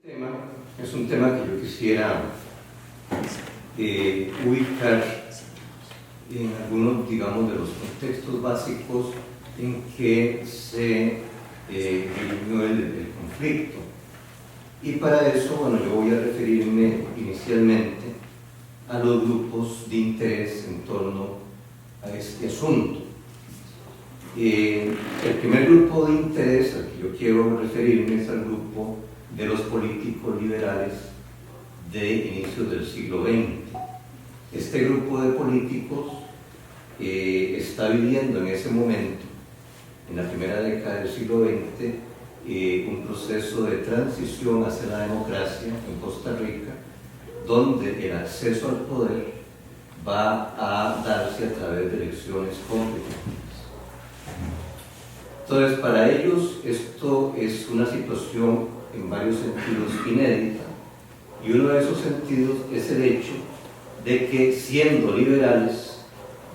tema es un tema que yo quisiera ubicar en algunos, digamos, de los contextos básicos en que se dirigió el conflicto. Y para eso, bueno, yo voy a referirme inicialmente a los grupos de interés en torno a este asunto. El primer grupo de interés al que yo quiero referirme es al grupo de los políticos liberales de inicios del siglo XX. Este grupo de políticos está viviendo en ese momento, en la primera década del siglo XX, un proceso de transición hacia la democracia en Costa Rica, donde el acceso al poder va a darse a través de elecciones competitivas. Entonces, para ellos esto es una situación en varios sentidos inédita, y uno de esos sentidos es el hecho de que, siendo liberales,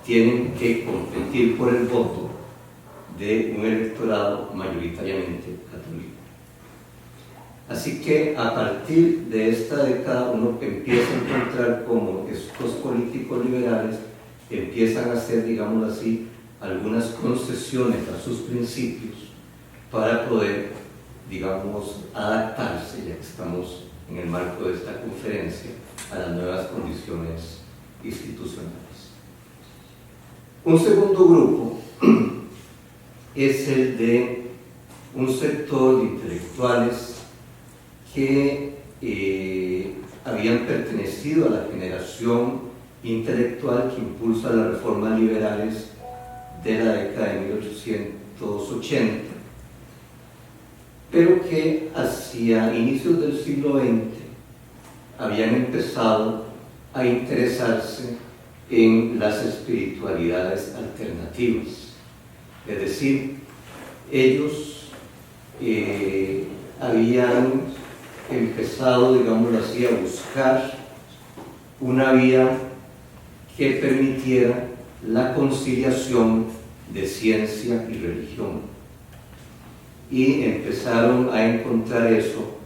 tienen que competir por el voto de un electorado mayoritariamente católico. Así que a partir de esta década uno empieza a encontrar cómo estos políticos liberales empiezan a hacer, digamos así, algunas concesiones a sus principios para poder, digamos, adaptarse, ya que estamos en el marco de esta conferencia, a las nuevas condiciones institucionales. Un segundo grupo es el de un sector de intelectuales que habían pertenecido a la generación intelectual que impulsa las reformas liberales de la década de 1880, pero que hacia inicios del siglo XX habían empezado a interesarse en las espiritualidades alternativas. Es decir, ellos habían empezado, digámoslo así, a buscar una vía que permitiera la conciliación de ciencia y religión, y empezaron a encontrar eso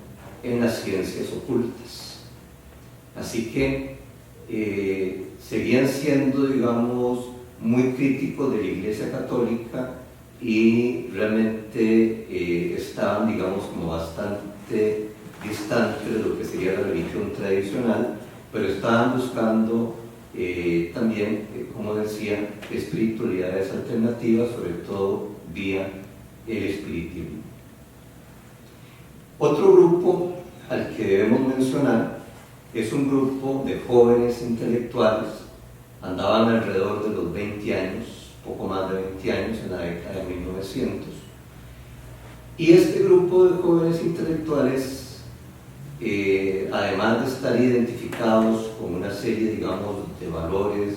en las ciencias ocultas. Así que seguían siendo, digamos, muy críticos de la Iglesia Católica, y realmente estaban, digamos, como bastante distantes de lo que sería la religión tradicional, pero estaban buscando también, como decía, espiritualidades alternativas, sobre todo vía el espiritismo. Otro grupo al que debemos mencionar es un grupo de jóvenes intelectuales, andaban alrededor de los 20 años, poco más de 20 años, en la década de 1900, y este grupo de jóvenes intelectuales, además de estar identificados con una serie, digamos, de valores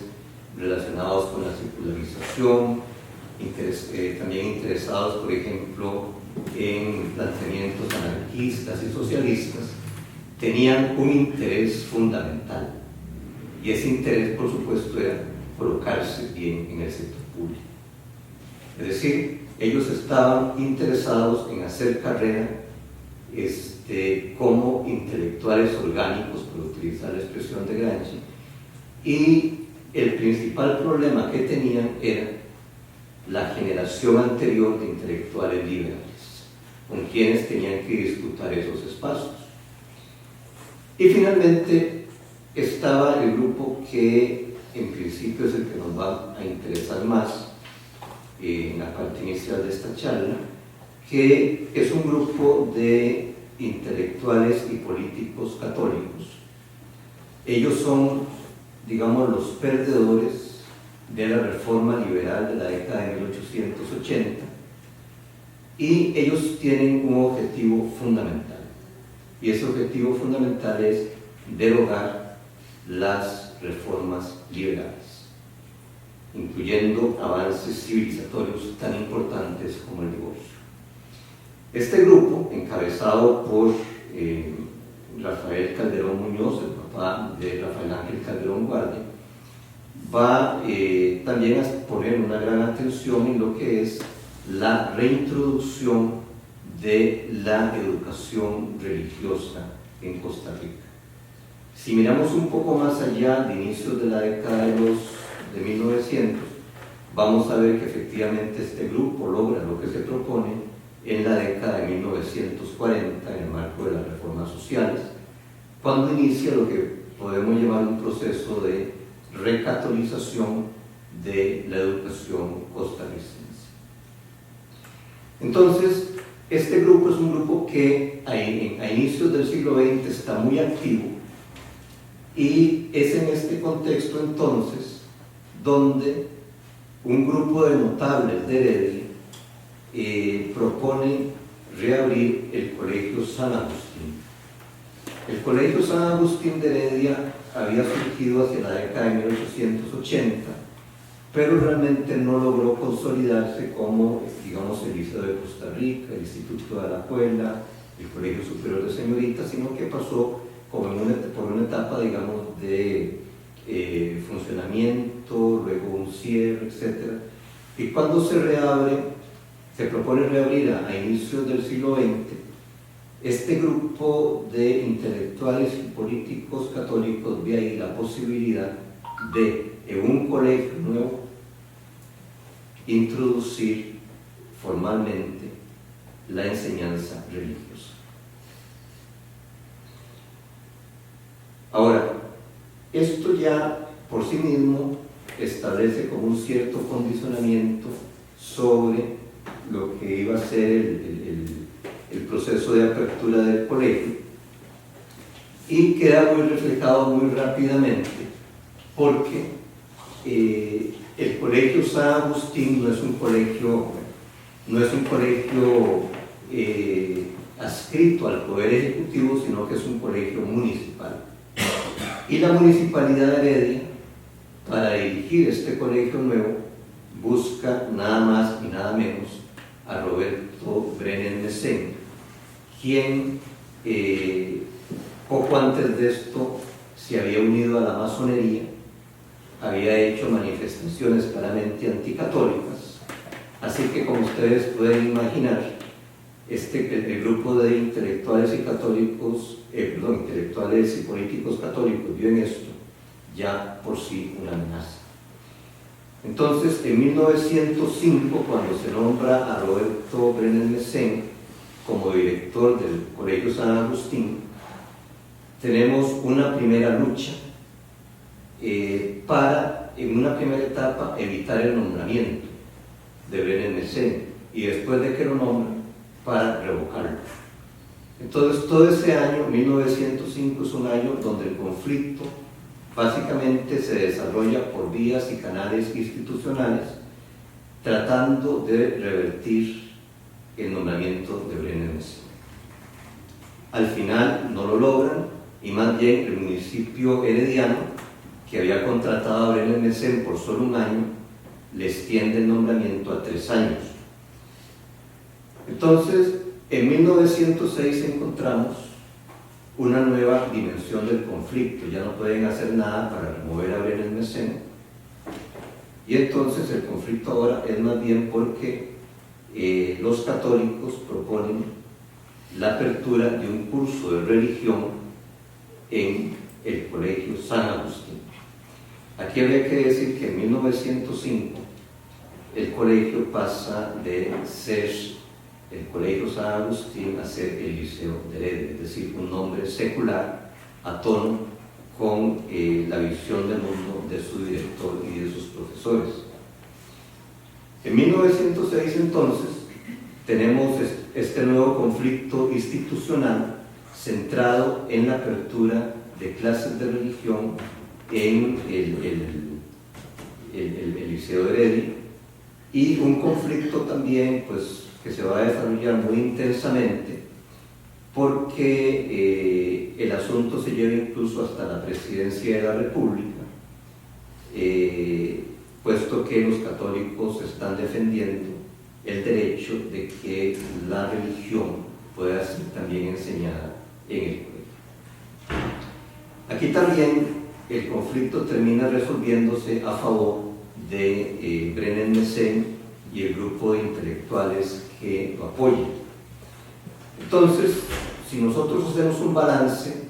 relacionados con la secularización, también interesados, por ejemplo, en planteamientos anarquistas y socialistas, tenían un interés fundamental, y ese interés, por supuesto, era colocarse bien en el sector público. Es decir, ellos estaban interesados en hacer carrera como intelectuales orgánicos, por utilizar la expresión de Gramsci, y el principal problema que tenían era la generación anterior de intelectuales liberales, con quienes tenían que disputar esos espacios. Y finalmente estaba el grupo que en principio es el que nos va a interesar más en la parte inicial de esta charla, que es un grupo de intelectuales y políticos católicos. Ellos son, digamos, los perdedores de la reforma liberal de la década de 1880, y ellos tienen un objetivo fundamental, y ese objetivo fundamental es derogar las reformas liberales, incluyendo avances civilizatorios tan importantes como el divorcio. Este grupo, encabezado por Rafael Calderón Muñoz, el papá de Rafael Ángel Calderón Guardia, va también a poner una gran atención en lo que es la reintroducción de la educación religiosa en Costa Rica. Si miramos un poco más allá, de inicios de la década de 1900, vamos a ver que efectivamente este grupo logra lo que se propone en la década de 1940, en el marco de las reformas sociales, cuando inicia lo que podemos llamar un proceso de recatolización de la educación costarricense. Entonces, este grupo es un grupo que a inicios del siglo XX está muy activo, y es en este contexto entonces donde un grupo de notables de Heredia propone reabrir el Colegio San Agustín. El Colegio San Agustín de Heredia había surgido hacia la década de 1880, pero realmente no logró consolidarse como, digamos, el Liceo de Costa Rica, el Instituto de Alajuela, el Colegio Superior de Señoritas, sino que pasó como por una etapa, digamos, de funcionamiento, luego un cierre, etc. Y cuando se propone reabrir a inicios del siglo XX, este grupo de intelectuales y políticos católicos ve ahí la posibilidad de, en un colegio nuevo, introducir formalmente la enseñanza religiosa. Ahora, esto ya por sí mismo establece como un cierto condicionamiento sobre lo que iba a ser el proceso de apertura del colegio, y queda muy reflejado muy rápidamente porque el Colegio San Agustín no es un colegio adscrito al Poder Ejecutivo, sino que es un colegio municipal. Y la Municipalidad de Heredia, para dirigir este colegio nuevo, busca nada más y nada menos a Roberto Brenes Messen, quien poco antes de esto se había unido a la masonería, había hecho manifestaciones claramente anticatólicas, así que, como ustedes pueden imaginar, el grupo de intelectuales y políticos católicos vio en esto ya por sí una amenaza. Entonces, en 1905, cuando se nombra a Roberto Brenes Messen como director del Colegio San Agustín, tenemos una primera lucha para, en una primera etapa, evitar el nombramiento de Brenes Messen, y después de que lo nombran, para revocarlo. Entonces, todo ese año, 1905, es un año donde el conflicto básicamente se desarrolla por vías y canales institucionales, tratando de revertir el nombramiento de Brenes Messen. Al final no lo logran, y más bien el municipio herediano, que había contratado a Brenes Messen por solo un año, le extiende el nombramiento a 3 años. Entonces, en 1906 encontramos una nueva dimensión del conflicto. Ya no pueden hacer nada para remover a Brenes Messen, y entonces el conflicto ahora es más bien porque los católicos proponen la apertura de un curso de religión en el Colegio San Agustín. Aquí habría que decir que en 1905 el colegio pasa de ser el Colegio San Agustín a ser el Liceo de Heredia, es decir, un nombre secular a tono con la visión del mundo de su director y de sus profesores. En 1906, entonces, tenemos este nuevo conflicto institucional centrado en la apertura de clases de religión en el Liceo de Heredia, y un conflicto también, pues, que se va a desarrollar muy intensamente, porque el asunto se lleva incluso hasta la presidencia de la República, puesto que los católicos están defendiendo el derecho de que la religión pueda ser también enseñada en el colegio. Aquí también el conflicto termina resolviéndose a favor de Brenes Messen y el grupo de intelectuales que lo apoyan. Entonces, si nosotros hacemos un balance,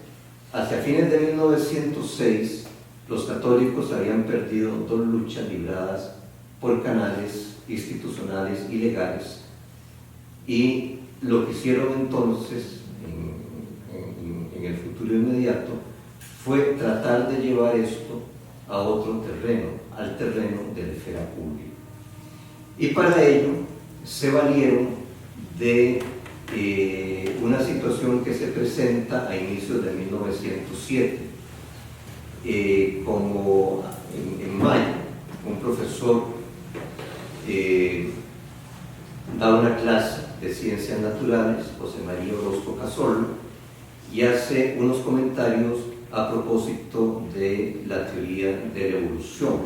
hacia fines de 1906, los católicos habían perdido 2 luchas libradas por canales institucionales y legales, y lo que hicieron entonces, en el futuro inmediato, fue tratar de llevar esto a otro terreno, al terreno de la esfera pública. Y para ello se valieron de una situación que se presenta a inicios de 1907. Como en mayo, un profesor da una clase de ciencias naturales, José María Orozco Cazorla, y hace unos comentarios a propósito de la teoría de la evolución.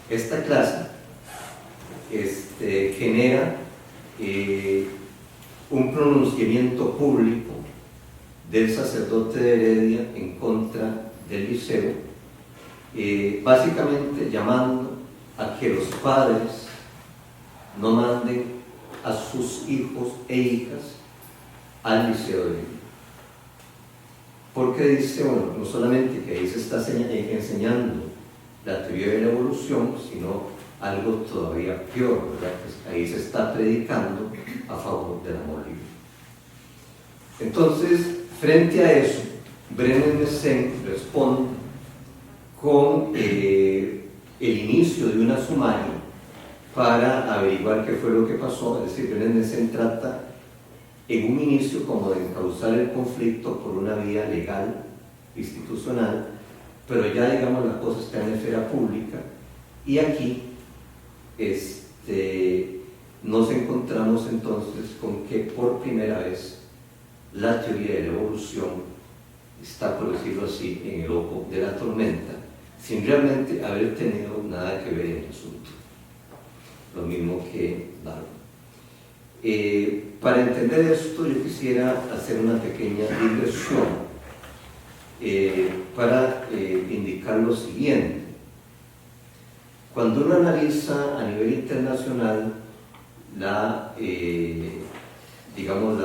Esta clase genera un pronunciamiento público del sacerdote de Heredia en contra del liceo, básicamente llamando a que los padres no manden a sus hijos e hijas al liceo de Heredia. Porque dice, bueno, no solamente que ahí se está enseñando la teoría de la evolución, sino algo todavía peor, ¿verdad? Que ahí se está predicando a favor del amor libre. Entonces, frente a eso, Brené Messen responde con el inicio de una sumaria para averiguar qué fue lo que pasó. Es decir, Brené Messen trata en un inicio como de encauzar el conflicto por una vía legal, institucional, pero ya digamos la cosa está en la esfera pública, y aquí nos encontramos entonces con que por primera vez la teoría de la evolución está, por decirlo así, en el ojo de la tormenta, sin realmente haber tenido nada que ver en el asunto. Lo mismo que Darwin. Para entender esto, yo quisiera hacer una pequeña digresión para indicar lo siguiente. Cuando uno analiza a nivel internacional la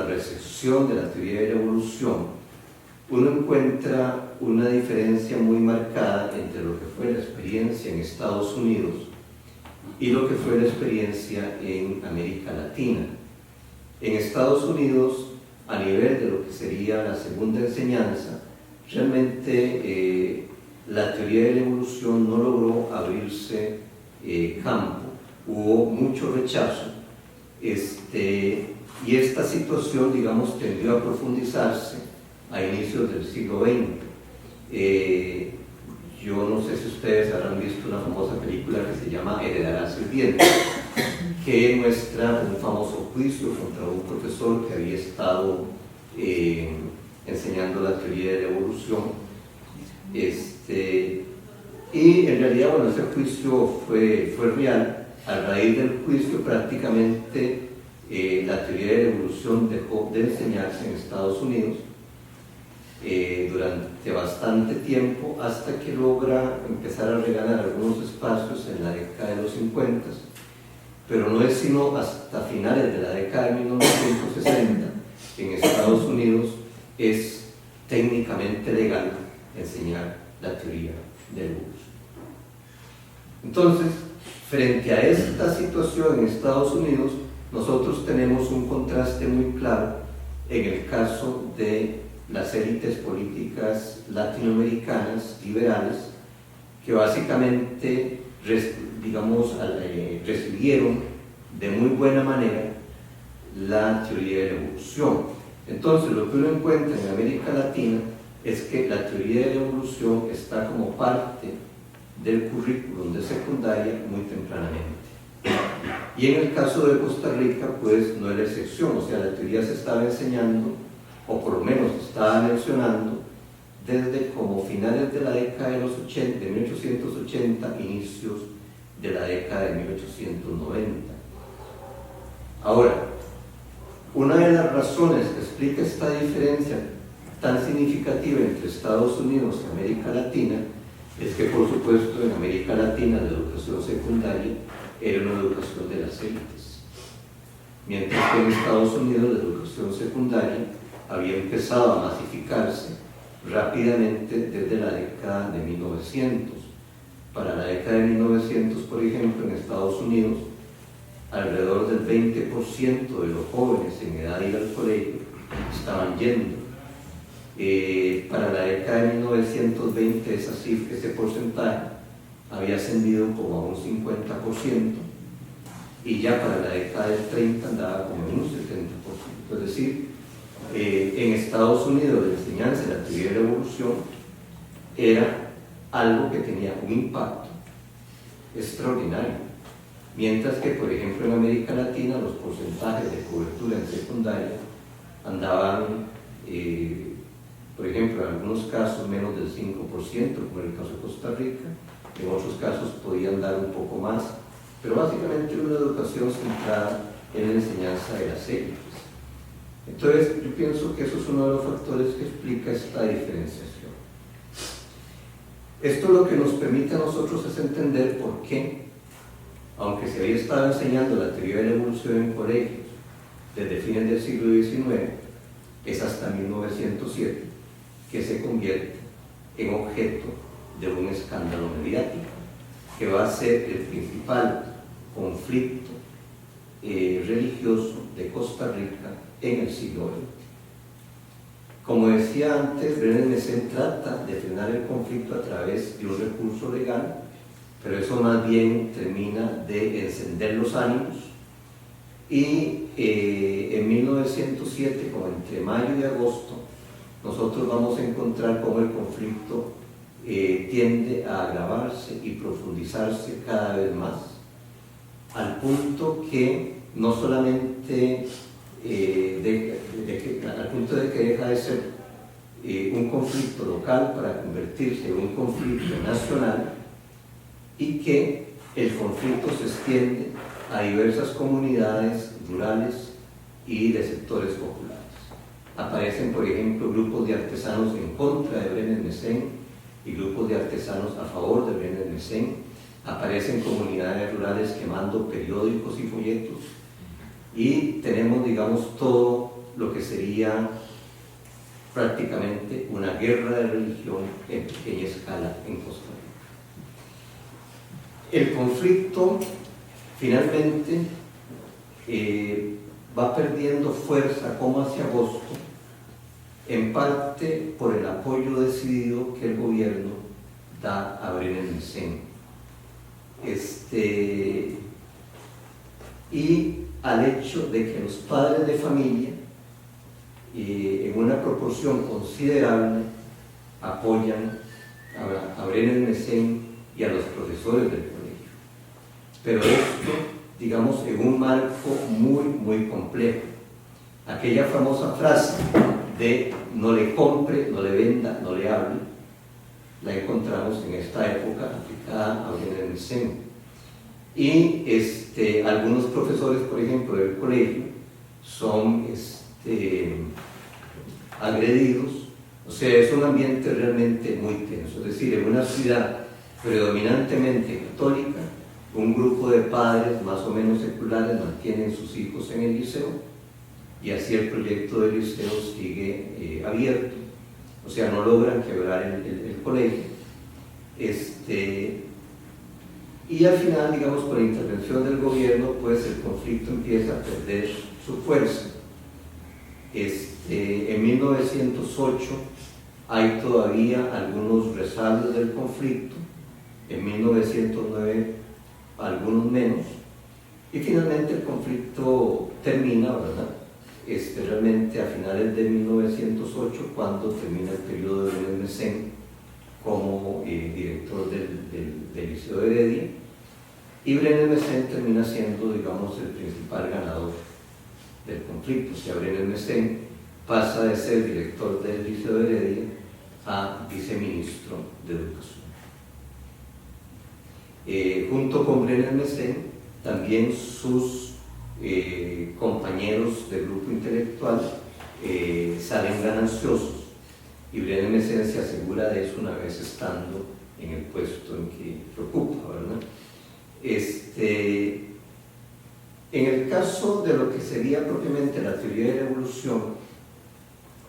recepción de la teoría de la evolución, uno encuentra una diferencia muy marcada entre lo que fue la experiencia en Estados Unidos y lo que fue la experiencia en América Latina. En Estados Unidos, a nivel de lo que sería la segunda enseñanza, realmente la teoría de la evolución no logró abrirse campo, hubo mucho rechazo, y esta situación, digamos, tendió a profundizarse a inicios del siglo XX. Yo no sé si ustedes habrán visto una famosa película que se llama Heredarás el viento, que muestra un famoso juicio contra un profesor que había estado enseñando la teoría de la evolución. Y en realidad, bueno, ese juicio fue real. A raíz del juicio, prácticamente la teoría de la evolución dejó de enseñarse en Estados Unidos durante bastante tiempo, hasta que logra empezar a regalar algunos espacios en la década de los 50, pero no es sino hasta finales de la década de 1960 que en Estados Unidos es técnicamente legal enseñar la teoría de la evolución. Entonces, frente a esta situación en Estados Unidos, nosotros tenemos un contraste muy claro en el caso de las élites políticas latinoamericanas liberales, que básicamente recibieron de muy buena manera la teoría de la evolución. Entonces, lo que uno encuentra en América Latina es que la teoría de la evolución está como parte del currículum de secundaria muy tempranamente. Y en el caso de Costa Rica, pues no es la excepción, o sea, la teoría se estaba enseñando, o por lo menos se estaba mencionando, desde como finales de la década de los 80, de 1880, inicios de la década de 1890. Ahora, una de las razones que explica esta diferencia tan significativa entre Estados Unidos y América Latina es que, por supuesto, en América Latina la educación secundaria era una educación de las élites, mientras que en Estados Unidos la educación secundaria había empezado a masificarse rápidamente desde la década de 1900. Para la década de 1900, por ejemplo, en Estados Unidos, alrededor del 20% de los jóvenes en edad de ir al colegio estaban yendo. Para la década de 1920 ese porcentaje había ascendido como a un 50%, y ya para la década del 30 andaba como en un 70%. Es decir, en Estados Unidos la enseñanza de la teoría de la evolución era algo que tenía un impacto extraordinario, mientras que, por ejemplo, en América Latina los porcentajes de cobertura en secundaria andaban, por ejemplo, en algunos casos menos del 5%, como en el caso de Costa Rica. En otros casos podían dar un poco más, pero básicamente una educación centrada en la enseñanza de las élites. Entonces, yo pienso que eso es uno de los factores que explica esta diferenciación. Esto lo que nos permite a nosotros es entender por qué, aunque se había estado enseñando la teoría de la evolución en colegios desde fines del siglo XIX, es hasta 1907 que se convierte en objeto de un escándalo mediático, que va a ser el principal conflicto religioso de Costa Rica en el siglo XX. Como decía antes, Brené Messén trata de frenar el conflicto a través de un recurso legal, pero eso más bien termina de encender los ánimos, y en 1907, como entre mayo y agosto, nosotros vamos a encontrar cómo el conflicto tiende a agravarse y profundizarse cada vez más, al punto que no solamente al punto de que deja de ser un conflicto local para convertirse en un conflicto nacional, y que el conflicto se extiende a diversas comunidades rurales y de sectores populares. Aparecen, por ejemplo, grupos de artesanos en contra de Brené Messén y grupos de artesanos a favor de Brené Messén. Aparecen comunidades rurales quemando periódicos y folletos, y tenemos, digamos, todo lo que sería prácticamente una guerra de religión en pequeña escala en Costa Rica. El conflicto finalmente va perdiendo fuerza como hacia agosto, en parte por el apoyo decidido que el gobierno da a Brené Messén, y al hecho de que los padres de familia, en una proporción considerable, apoyan a Brené Messén y a los profesores del colegio. Pero esto, digamos, en un marco muy, muy complejo. Aquella famosa frase de no le compre, no le venda, no le hable, la encontramos en esta época aplicada a Brené Messén. Y algunos profesores, por ejemplo, del colegio, son agredidos. O sea, es un ambiente realmente muy tenso. Es decir, en una ciudad predominantemente católica, un grupo de padres más o menos seculares mantienen sus hijos en el liceo, y así el proyecto del liceo sigue abierto. O sea, no logran quebrar el colegio. Y al final, digamos, por la intervención del gobierno, pues el conflicto empieza a perder su fuerza. En 1908 hay todavía algunos resabios del conflicto, en 1909 algunos menos, y finalmente el conflicto termina, ¿verdad? Realmente a finales de 1908, cuando termina el periodo de Brené Messén como director del Liceo de Heredia, y Brené Messén termina siendo, digamos, el principal ganador del conflicto. O sea, Brené Messén pasa de ser director del Liceo de Heredia a viceministro de Educación. Junto con Brené Messén, también sus compañeros del grupo intelectual salen gananciosos, y Brené Messén se asegura de eso una vez estando en el puesto en que ocupa, ¿verdad? En el caso de lo que sería propiamente la teoría de la evolución,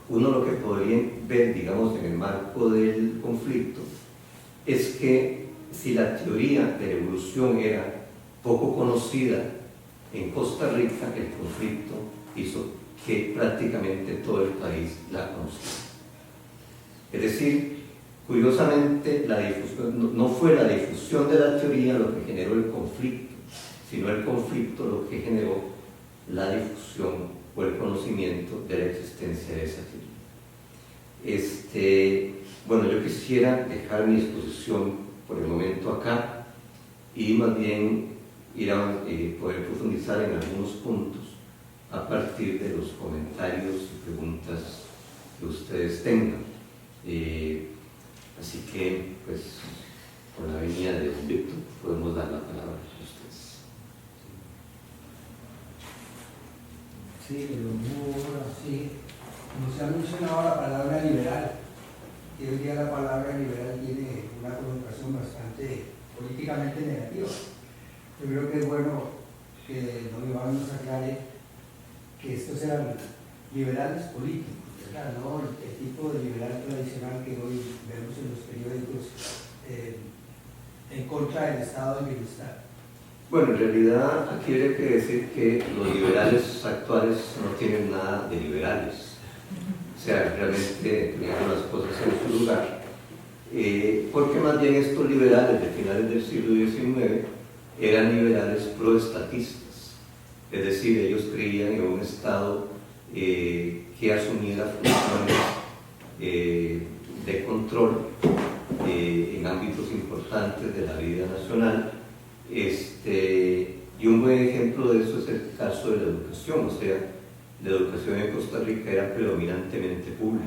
uno lo que podría ver, digamos, en el marco del conflicto, es que si la teoría de la evolución era poco conocida en Costa Rica, el conflicto hizo que prácticamente todo el país la conociera. Es decir, curiosamente, no fue la difusión de la teoría lo que generó el conflicto, sino el conflicto lo que generó la difusión o el conocimiento de la existencia de esa teoría. Bueno, yo quisiera dejar mi exposición por el momento acá y más bien ir a poder profundizar en algunos puntos a partir de los comentarios y preguntas que ustedes tengan. Así que, pues, con la venida de don Víctor, podemos dar la palabra a ustedes. Sí, sí. Como se ha mencionado la palabra liberal, y hoy día la palabra liberal tiene una connotación bastante políticamente negativa. Yo creo que es bueno que don Iván nos aclare que estos eran liberales políticos, ¿verdad? No el tipo de liberal tradicional que hoy vemos en los periódicos en contra del estado de bienestar. Bueno, en realidad aquí habría que decir que los liberales actuales no tienen nada de liberales. O sea, realmente tenían las cosas en su lugar. Porque más bien estos liberales de finales del siglo XIX eran liberales proestatistas. Es decir, ellos creían en un Estado que asumiera funciones de control en ámbitos importantes de la vida nacional. Y un buen ejemplo de eso es el caso de la educación. O sea, la educación en Costa Rica era predominantemente pública.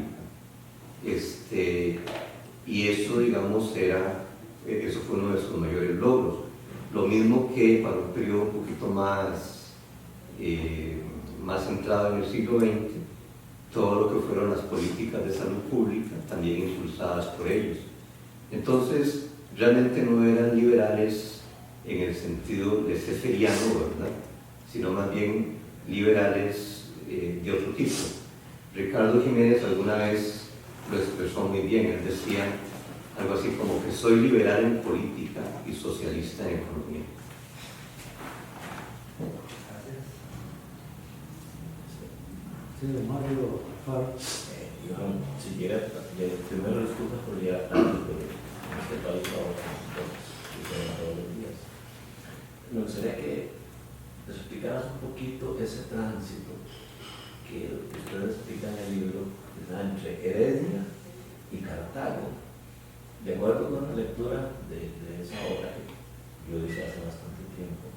Y eso, digamos, eso fue uno de sus mayores logros. Lo mismo que para un periodo un poquito más centrado en el siglo XX, todo lo que fueron las políticas de salud pública, también impulsadas por ellos. Entonces, realmente no eran liberales en el sentido de cesariano, ¿verdad?, sino más bien liberales de otro tipo. Ricardo Jiménez alguna vez lo expresó muy bien. Él decía algo así como que soy liberal en política y socialista en economía. Sí, Mario Alfaro. Iván, si quiere, primero disculpas por llegar tarde, pero en este país ahora suceden todos los días. Me gustaría que te explicaras un poquito ese tránsito que ustedes explican en el libro, que está entre Heredia y Cartago. De acuerdo con la lectura de esa obra que yo hice hace bastante tiempo,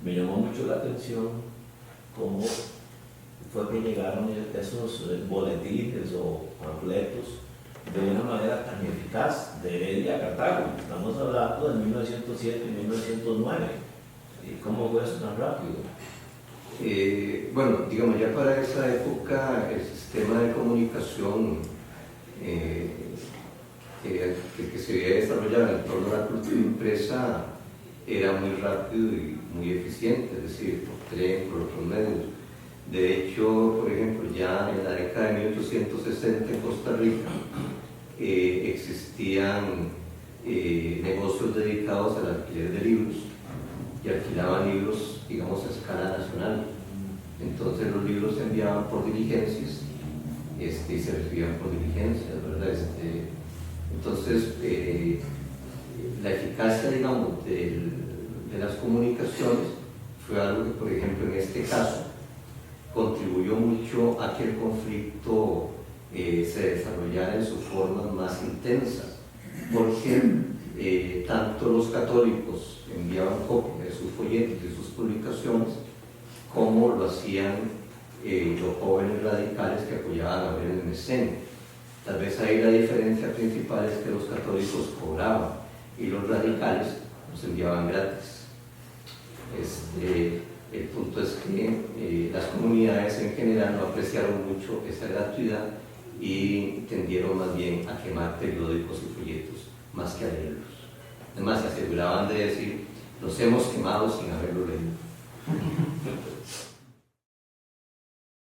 me llamó mucho la atención cómo fue que llegaron esos boletines o panfletos de una manera tan eficaz de Heredia a Cartago. Estamos hablando de 1907 y 1909. ¿Y cómo fue eso tan rápido? Bueno, digamos, ya para esa época el sistema de comunicación que se había desarrollado en torno a la cultura impresa era muy rápido y muy eficiente, es decir, por tren, por otros medios. De hecho, por ejemplo, ya en la década de 1860 en Costa Rica existían negocios dedicados al alquiler de libros y alquilaban libros, digamos, a escala nacional. Entonces los libros se enviaban por diligencias y se recibían por diligencias, ¿verdad? Entonces, la eficacia, digamos, de las comunicaciones fue algo que, por ejemplo, en este caso, contribuyó mucho a que el conflicto se desarrollara en sus formas más intensas, porque tanto los católicos enviaban copias de sus folletos y sus publicaciones, como lo hacían los jóvenes radicales que apoyaban a Benet-Messen. Tal vez ahí la diferencia principal es que los católicos cobraban y los radicales los enviaban gratis. El punto es que las comunidades en general no apreciaron mucho esa gratuidad y tendieron más bien a quemar periódicos y folletos más que a leerlos. Además, se aseguraban de decir, los hemos quemado sin haberlo leído.